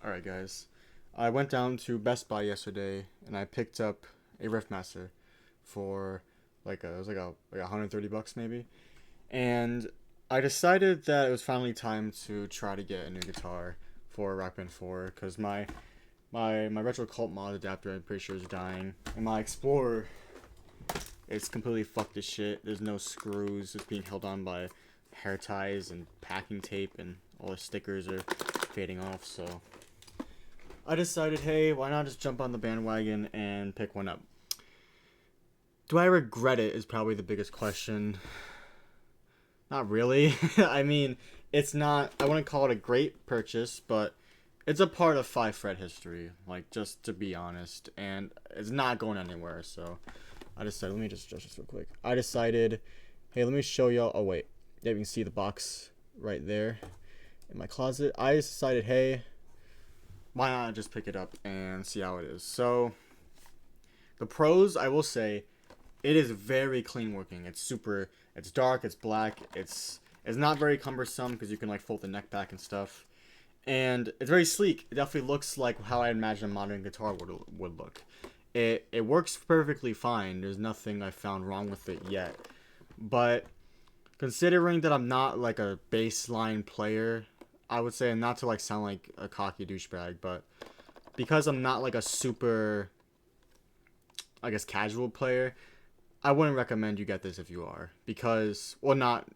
Alright guys, I went down to Best Buy yesterday and I picked up a Riffmaster for it was like 130 bucks maybe. And I decided that it was finally time to try to get a new guitar for Rock Band 4 because my retro cult mod adapter I'm pretty sure is dying. And my Explorer is completely fucked as shit. There's no screws, it's being held on by hair ties and packing tape, and all the stickers are fading off, so I decided, hey, why not just jump on the bandwagon and pick one up? Do I regret it is probably the biggest question. Not really. I mean, it's not, I wouldn't call it a great purchase, but it's a part of 5 fret history, like, just to be honest, and it's not going anywhere, so I decided, let me just adjust this real quick. I decided, hey, let me show y'all, oh wait, yeah, you can see the box right there in my closet. I decided, hey, why not just pick it up and see how it is? So, the pros, I will say, it is very clean working. It's dark, it's black, it's not very cumbersome because you can like fold the neck back and stuff. And it's very sleek. It definitely looks like how I imagine a modern guitar would look. It works perfectly fine. There's nothing I found wrong with it yet. But considering that I'm not like a bassline player, I would say, and not to like sound like a cocky douchebag, but because I'm not like a super, I guess, casual player, I wouldn't recommend you get this if you are. Because, well, not,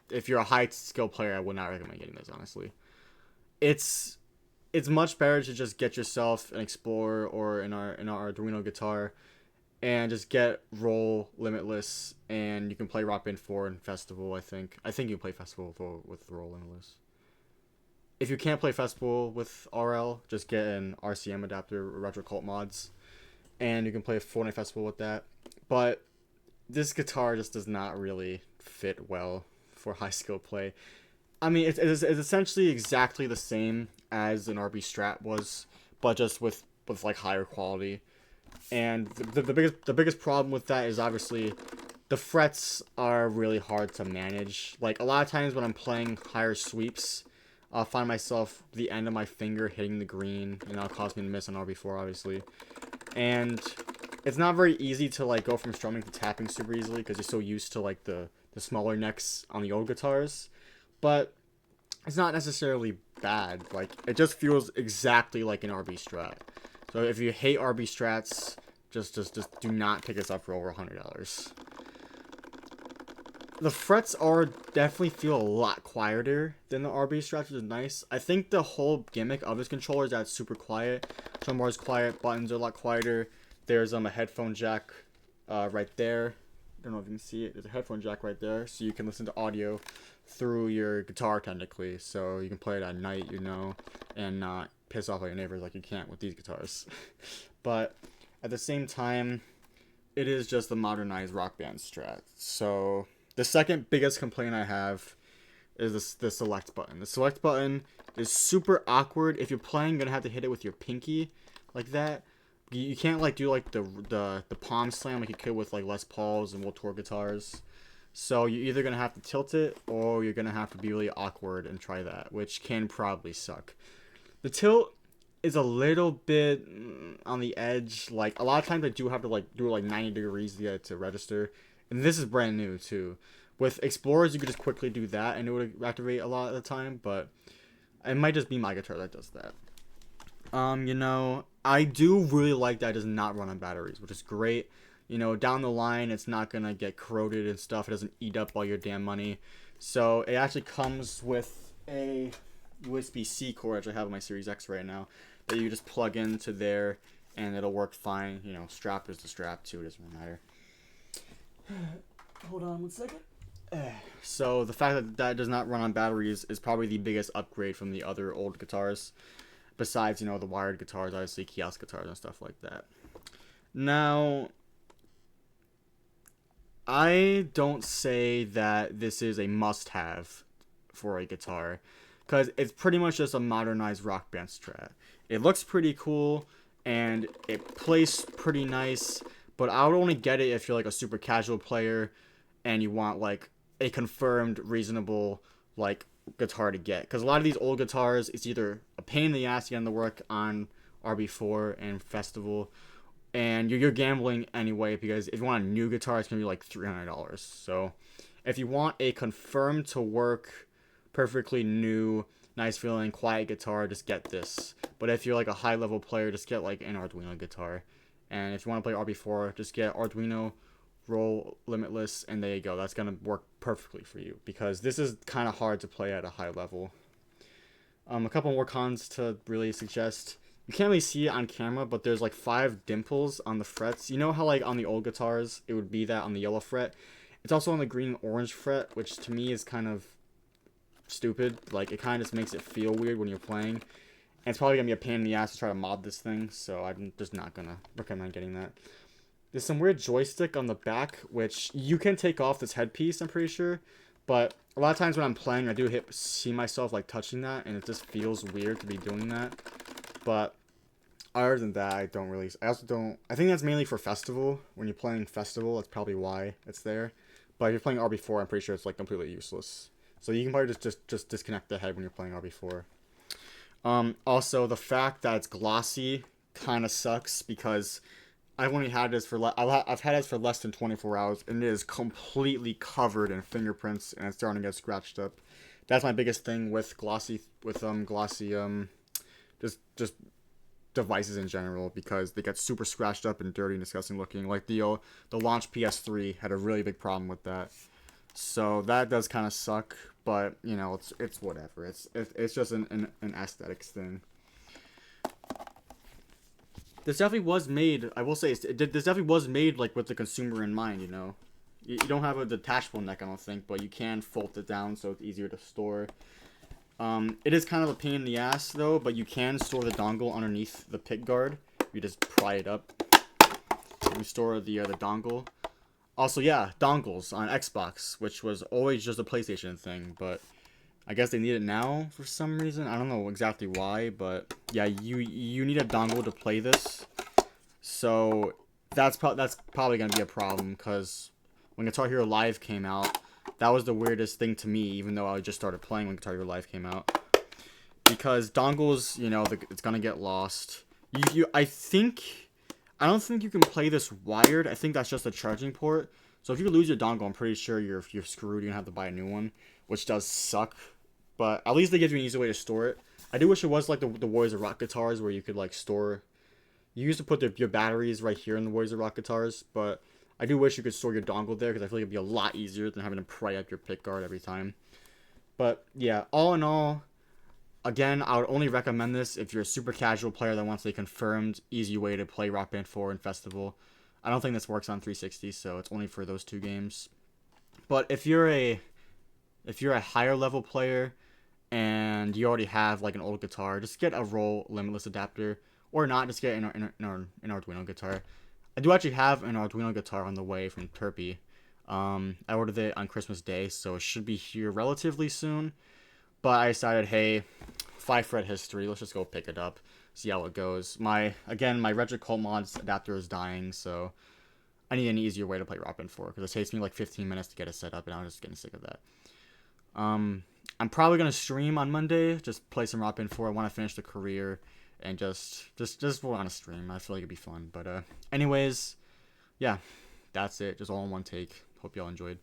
if you're a high skill player, I would not recommend getting this, honestly. It's much better to just get yourself an Explorer or an Arduino guitar and just get Roll Limitless, and you can play Rock Band 4 and Festival, I think. I think you can play Festival with Roll Limitless. If you can't play Festival with RL, just get an RCM adapter, Retro Cult Mods, and you can play Fortnite Festival with that. But this guitar just does not really fit well for high skill play. I mean, it's essentially exactly the same as an RB Strat was, but just with like higher quality. And the biggest problem with that is obviously the frets are really hard to manage. Like, a lot of times when I'm playing higher sweeps, I'll find myself the end of my finger hitting the green, and that'll cause me to miss on RB4, obviously. And it's not very easy to like go from strumming to tapping super easily because you're so used to like the smaller necks on the old guitars. But it's not necessarily bad. Like, it just feels exactly like an RB Strat. So if you hate RB Strats, just do not pick this up for over $100. The frets are definitely feel a lot quieter than the RB Strats, which is nice. I think the whole gimmick of this controller is that it's super quiet. Drum bar is quiet, buttons are a lot quieter. There's a headphone jack right there. I don't know if you can see it. There's a headphone jack right there, so you can listen to audio through your guitar technically. So you can play it at night, you know, and not piss off all your neighbors like you can't with these guitars. But at the same time, it is just the modernized Rock Band Strat. So the second biggest complaint I have is the select button. The select button is super awkward. If you're playing, you're gonna have to hit it with your pinky like that. You can't like do like the palm slam like you could with like Les Pauls and World Tour guitars. So you're either gonna have to tilt it or you're gonna have to be really awkward and try that, which can probably suck. The tilt is a little bit on the edge. Like, a lot of times I do have to like do it like 90 degrees to get it to register, and this is brand new too. With Explorers, you could just quickly do that and it would activate a lot of the time, but it might just be my guitar that does that. You know, I do really like that it does not run on batteries, which is great. You know, down the line, it's not gonna get corroded and stuff. It doesn't eat up all your damn money. So it actually comes with a USB-C cord, which I have on my Series X right now, that you just plug into there and it'll work fine. You know, strap is the strap too. It doesn't really matter. Hold on one second. So the fact that that does not run on batteries is probably the biggest upgrade from the other old guitars. Besides, you know, the wired guitars, obviously kiosk guitars and stuff like that. Now, I don't say that this is a must-have for a guitar, because it's pretty much just a modernized Rock Band Strat. It looks pretty cool, and it plays pretty nice, but I would only get it if you're like a super casual player, and you want like a confirmed, reasonable, like guitar to get, because a lot of these old guitars, it's either a pain in the ass to get in the work on RB4 and Festival, and you're gambling anyway, because if you want a new guitar, it's gonna be like $300. So if you want a confirmed to work, perfectly new, nice feeling, quiet guitar, just get this. But if you're like a high level player, just get like an Arduino guitar. And if you want to play RB4, just get Arduino, roll limitless, and there you go. That's gonna work perfectly for you, because this is kind of hard to play at a high level. A couple more cons to really suggest. You can't really see it on camera, but there's like 5 dimples on the frets. You know how like on the old guitars it would be that on the yellow fret? It's also on the green and orange fret, which to me is kind of stupid. Like, it kind of just makes it feel weird when you're playing. And it's probably going to be a pain in the ass to try to mod this thing, so I'm just not going to recommend getting that. There's some weird joystick on the back, which you can take off this headpiece, I'm pretty sure. But a lot of times when I'm playing, I do see myself like touching that, and it just feels weird to be doing that. But other than that, I think that's mainly for Festival. When you're playing Festival, that's probably why it's there. But if you're playing RB4, I'm pretty sure it's like completely useless. So you can probably just disconnect the head when you're playing RB4. Also, the fact that it's glossy kind of sucks, because I've only had this for I've had this for less than 24 hours, and it is completely covered in fingerprints, and it's starting to get scratched up. That's my biggest thing with glossy just devices in general, because they get super scratched up and dirty and disgusting looking. Like the launch PS3 had a really big problem with that. So that does kind of suck, but you know, it's whatever. It's just an aesthetics thing. This definitely was made. I will say, this definitely was made like with the consumer in mind. You know, you don't have a detachable neck, I don't think, but you can fold it down so it's easier to store. It is kind of a pain in the ass though, but you can store the dongle underneath the pick guard. You just pry it up. You store the dongle. Also, yeah, dongles on Xbox, which was always just a PlayStation thing, but I guess they need it now for some reason. I don't know exactly why, but yeah, you need a dongle to play this. So that's probably gonna be a problem, because when Guitar Hero Live came out, that was the weirdest thing to me, even though I just started playing when Guitar Hero Live came out. Because dongles, you know, it's gonna get lost. I don't think you can play this wired. I think that's just a charging port. So if you lose your dongle, I'm pretty sure you're screwed. You're gonna have to buy a new one, which does suck. But at least they give you an easy way to store it. I do wish it was like the Warriors of Rock guitars, where you could like store. You used to put your batteries right here in the Warriors of Rock guitars, but I do wish you could store your dongle there, because I feel like it'd be a lot easier than having to pry up your pick guard every time. But yeah, all in all, again, I would only recommend this if you're a super casual player that wants a confirmed, easy way to play Rock Band 4 and Festival. I don't think this works on 360, so it's only for those 2 games. But if you're a higher level player and you already have like an old guitar, just get a roll limitless adapter, or not, just get an Arduino guitar. I do actually have an Arduino guitar on the way from Turpey. I ordered it on Christmas Day, so it should be here relatively soon. But I decided, hey, 5-fret history, let's just go pick it up, see how it goes. My Retro Cult Mods adapter is dying, so I need an easier way to play Rock Band 4, because it takes me like 15 minutes to get it set up, and I'm just getting sick of that. I'm probably gonna stream on Monday, just play some Rock Band 4. I want to finish the career, and just want to stream. I feel like it'd be fun. But anyways, yeah, that's it. Just all in one take. Hope y'all enjoyed.